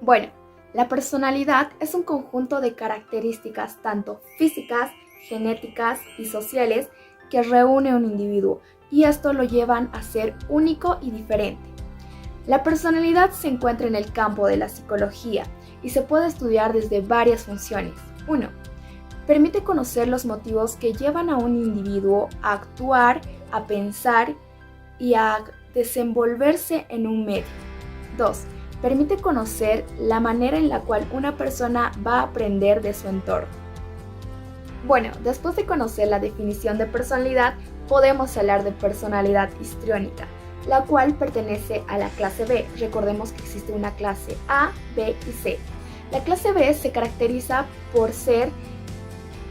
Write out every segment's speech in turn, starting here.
Bueno, la personalidad es un conjunto de características tanto físicas, genéticas y sociales que reúne un individuo y esto lo llevan a ser único y diferente. La personalidad se encuentra en el campo de la psicología y se puede estudiar desde varias funciones. 1. Permite conocer los motivos que llevan a un individuo a actuar, a pensar y a desenvolverse en un medio. 2. Permite conocer la manera en la cual una persona va a aprender de su entorno. Bueno, después de conocer la definición de personalidad, podemos hablar de personalidad histriónica, la cual pertenece a la clase B. Recordemos que existe una clase A, B y C. La clase B se caracteriza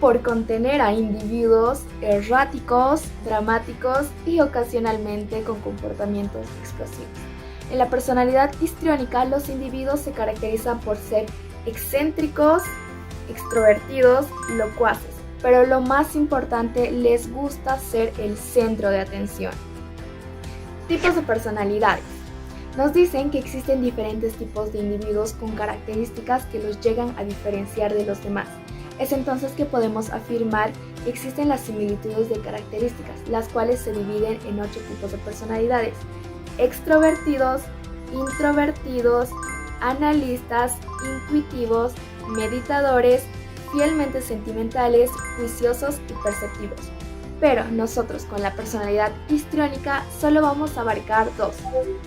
por contener a individuos erráticos, dramáticos y ocasionalmente con comportamientos explosivos. En la personalidad histriónica, los individuos se caracterizan por ser excéntricos, extrovertidos y locuaces, pero lo más importante, les gusta ser el centro de atención. Tipos de personalidades. Nos dicen que existen diferentes tipos de individuos con características que los llegan a diferenciar de los demás. Es entonces que podemos afirmar que existen las similitudes de características, las cuales se dividen en 8 tipos de personalidades: extrovertidos, introvertidos, analistas, intuitivos, meditadores, fielmente sentimentales, juiciosos y perceptivos. Pero nosotros con la personalidad histriónica solo vamos a abarcar 2,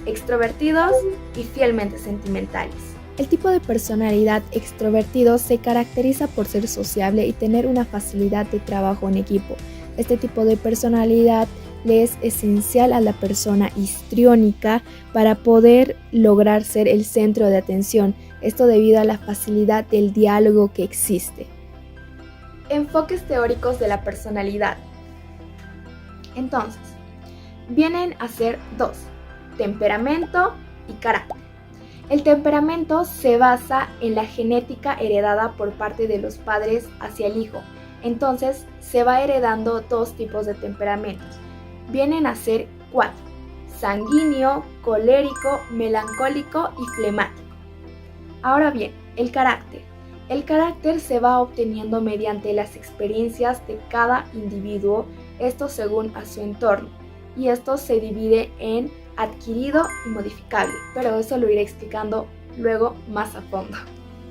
extrovertidos y fielmente sentimentales. El tipo de personalidad extrovertido se caracteriza por ser sociable y tener una facilidad de trabajo en equipo. Este tipo de personalidad le es esencial a la persona histriónica para poder lograr ser el centro de atención, esto debido a la facilidad del diálogo que existe. Enfoques teóricos de la personalidad. Entonces, vienen a ser 2, temperamento y carácter. El temperamento se basa en la genética heredada por parte de los padres hacia el hijo. Entonces, se va heredando 2 tipos de temperamentos. Vienen a ser 4, sanguíneo, colérico, melancólico y flemático. Ahora bien, el carácter. El carácter se va obteniendo mediante las experiencias de cada individuo, esto según a su entorno, y esto se divide en adquirido y modificable, pero eso lo iré explicando luego más a fondo.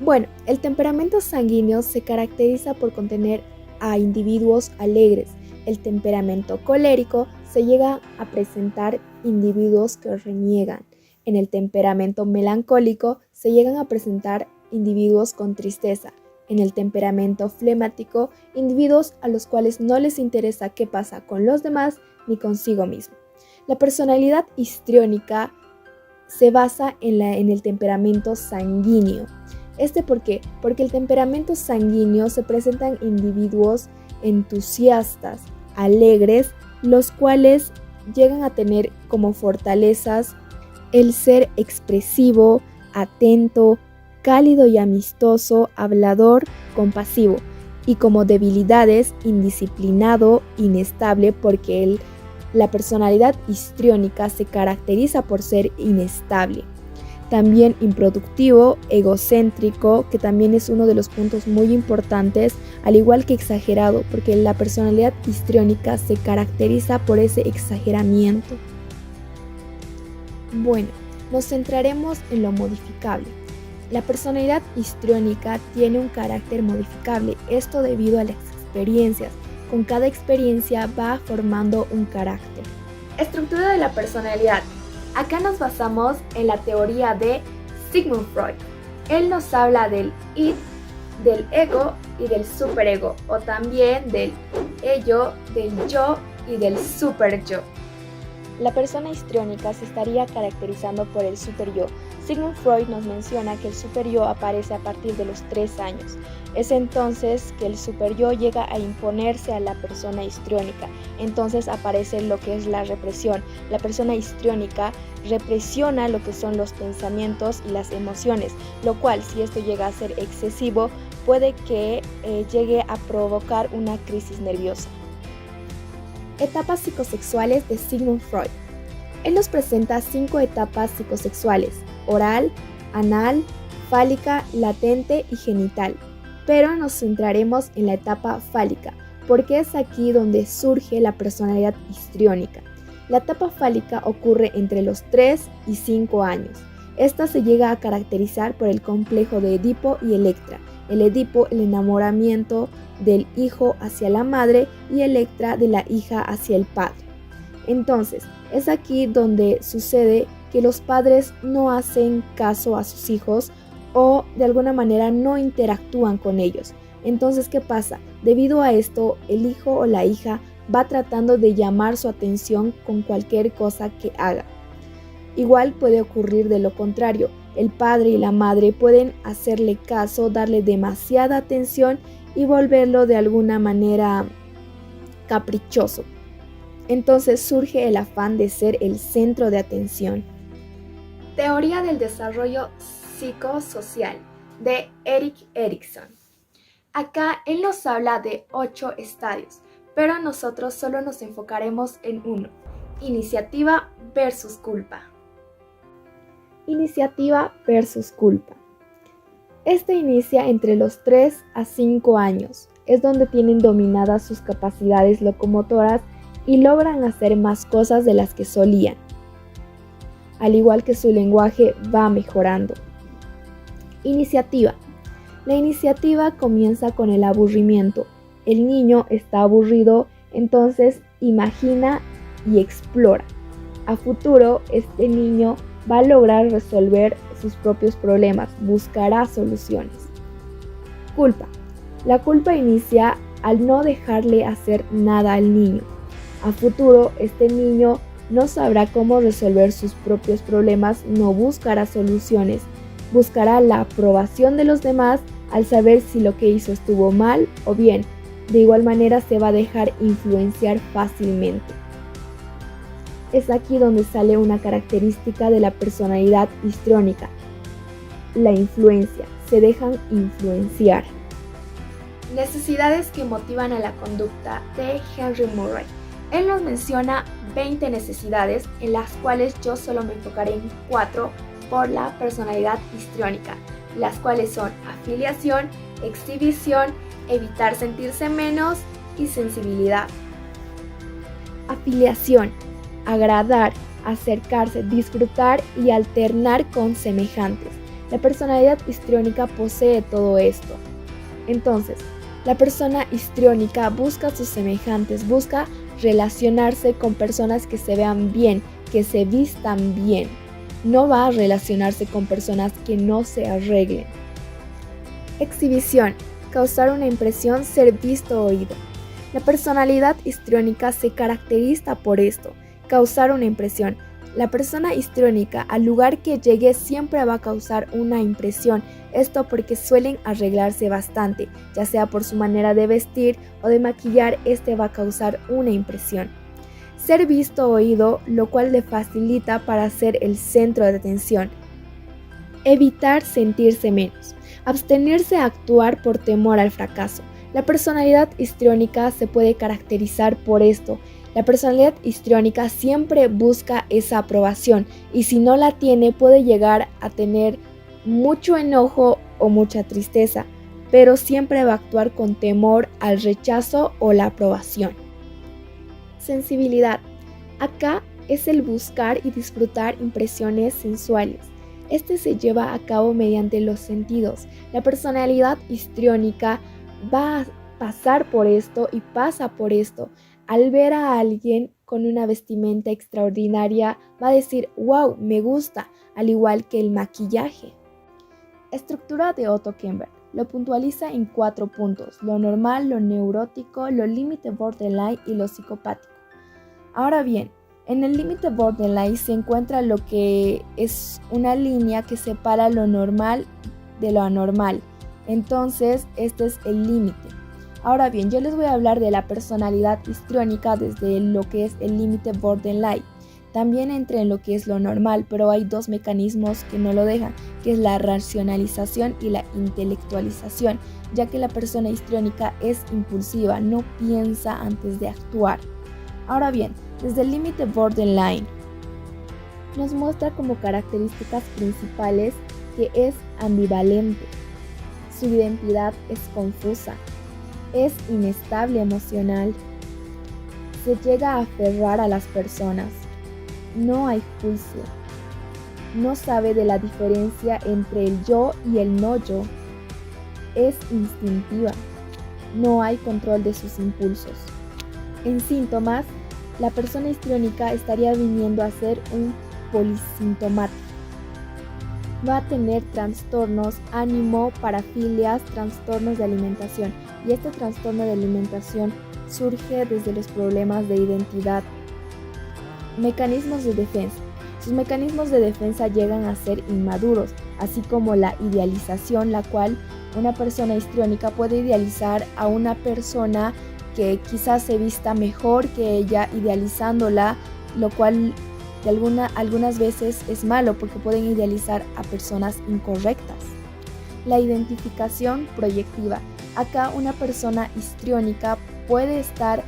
Bueno, el temperamento sanguíneo se caracteriza por contener a individuos alegres. El temperamento colérico se llega a presentar individuos que reniegan. En el temperamento melancólico se llegan a presentar individuos con tristeza. En el temperamento flemático, individuos a los cuales no les interesa qué pasa con los demás ni consigo mismo. La personalidad histriónica se basa en el temperamento sanguíneo. ¿Por qué? Porque el temperamento sanguíneo se presentan individuos entusiastas, alegres, los cuales llegan a tener como fortalezas el ser expresivo, atento, cálido y amistoso, hablador, compasivo, y como debilidades, indisciplinado, inestable, porque la personalidad histriónica se caracteriza por ser inestable. También improductivo, egocéntrico, que también es uno de los puntos muy importantes, al igual que exagerado, porque la personalidad histriónica se caracteriza por ese exageramiento. Bueno, nos centraremos en lo modificable. La personalidad histriónica tiene un carácter modificable, esto debido a las experiencias. Con cada experiencia va formando un carácter. Estructura de la personalidad. Acá nos basamos en la teoría de Sigmund Freud. Él nos habla del id, del ego y del superego, o también del ello, del yo y del superyo. La persona histriónica se estaría caracterizando por el superyo. Sigmund Freud nos menciona que el superyo aparece a partir de los 3 años. Es entonces que el superyo llega a imponerse a la persona histriónica. Entonces aparece lo que es la represión. La persona histriónica represiona lo que son los pensamientos y las emociones, lo cual, si esto llega a ser excesivo, puede que llegue a provocar una crisis nerviosa. Etapas psicosexuales de Sigmund Freud. Él nos presenta 5 etapas psicosexuales: oral, anal, fálica, latente y genital, pero nos centraremos en la etapa fálica, porque es aquí donde surge la personalidad histriónica. La etapa fálica ocurre entre los 3 y 5 años. Esta se llega a caracterizar por el complejo de Edipo y Electra. El Edipo, el enamoramiento del hijo hacia la madre, y Electra de la hija hacia el padre. Entonces, es aquí donde sucede que los padres no hacen caso a sus hijos o de alguna manera no interactúan con ellos. Entonces, ¿qué pasa? Debido a esto, el hijo o la hija va tratando de llamar su atención con cualquier cosa que haga. Igual puede ocurrir de lo contrario. El padre y la madre pueden hacerle caso, darle demasiada atención y volverlo de alguna manera caprichoso. Entonces surge el afán de ser el centro de atención. Teoría del desarrollo psicosocial de Erik Erikson. Acá él nos habla de 8 estadios, pero nosotros solo nos enfocaremos en uno: iniciativa versus culpa. Iniciativa versus culpa. Este inicia entre los 3 a 5 años. Es donde tienen dominadas sus capacidades locomotoras y logran hacer más cosas de las que solían. Al igual que su lenguaje va mejorando. Iniciativa. La iniciativa comienza con el aburrimiento. El niño está aburrido, entonces imagina y explora. A futuro, este niño va a lograr resolver sus propios problemas, buscará soluciones. Culpa. La culpa inicia al no dejarle hacer nada al niño. A futuro, este niño no sabrá cómo resolver sus propios problemas, no buscará soluciones, buscará la aprobación de los demás al saber si lo que hizo estuvo mal o bien. De igual manera se va a dejar influenciar fácilmente. Es aquí donde sale una característica de la personalidad histriónica: la influencia, se dejan influenciar. Necesidades que motivan a la conducta de Henry Murray. Él nos menciona 20 necesidades, en las cuales yo solo me enfocaré en 4 por la personalidad histriónica, las cuales son afiliación, exhibición, evitar sentirse menos y sensibilidad. Afiliación: agradar, acercarse, disfrutar y alternar con semejantes. La personalidad histriónica posee todo esto. Entonces, la persona histriónica busca sus semejantes, busca relacionarse con personas que se vean bien, que se vistan bien. No va a relacionarse con personas que no se arreglen. Exhibición: causar una impresión, ser visto o oído. La personalidad histriónica se caracteriza por esto: causar una impresión. La persona histriónica, al lugar que llegue, siempre va a causar una impresión. Esto porque suelen arreglarse bastante, ya sea por su manera de vestir o de maquillar. Este va a causar una impresión. Ser visto o oído, lo cual le facilita para ser el centro de atención. Evitar sentirse menos. Abstenerse a actuar por temor al fracaso. La personalidad histriónica se puede caracterizar por esto. La personalidad histriónica siempre busca esa aprobación, y si no la tiene puede llegar a tener mucho enojo o mucha tristeza, pero siempre va a actuar con temor al rechazo o la aprobación. Sensibilidad. Acá es el buscar y disfrutar impresiones sensuales. Este se lleva a cabo mediante los sentidos. La personalidad histriónica va a pasar por esto y pasa por esto. Al ver a alguien con una vestimenta extraordinaria, va a decir: wow, me gusta, al igual que el maquillaje. Estructura de Otto Kemper. Lo puntualiza en 4 puntos: lo normal, lo neurótico, lo límite borderline y lo psicopático. Ahora bien, en el límite borderline se encuentra lo que es una línea que separa lo normal de lo anormal. Entonces, este es el límite. Ahora bien, yo les voy a hablar de la personalidad histriónica desde lo que es el límite borderline. También entra en lo que es lo normal, pero hay 2 mecanismos que no lo dejan, que es la racionalización y la intelectualización, ya que la persona histriónica es impulsiva, no piensa antes de actuar. Ahora bien, desde el límite borderline nos muestra como características principales que es ambivalente. Su identidad es confusa, es inestable emocional, se llega a aferrar a las personas, no hay juicio, no sabe de la diferencia entre el yo y el no yo, es instintiva, no hay control de sus impulsos. En síntomas, la persona histriónica estaría viniendo a ser un polisintomático. Va a tener trastornos, ánimo, parafilias, trastornos de alimentación. Y este trastorno de alimentación surge desde los problemas de identidad. Mecanismos de defensa. Sus mecanismos de defensa llegan a ser inmaduros, así como la idealización, la cual una persona histriónica puede idealizar a una persona que quizás se vista mejor que ella, idealizándola, lo cual algunas veces es malo porque pueden idealizar a personas incorrectas. La identificación proyectiva. Acá una persona histriónica puede estar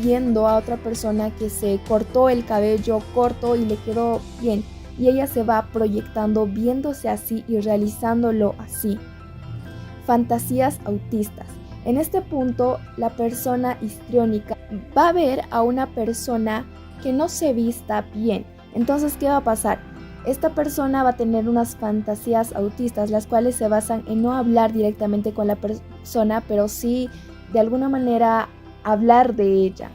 viendo a otra persona que se cortó el cabello corto y le quedó bien, y ella se va proyectando viéndose así y realizándolo así. Fantasías autistas. En este punto, la persona histriónica va a ver a una persona que no se vista bien. Entonces, ¿qué va a pasar? Esta persona va a tener unas fantasías autistas, las cuales se basan en no hablar directamente con la persona, pero sí de alguna manera hablar de ella.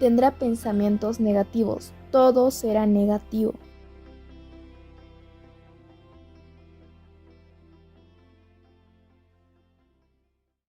Tendrá pensamientos negativos, todo será negativo.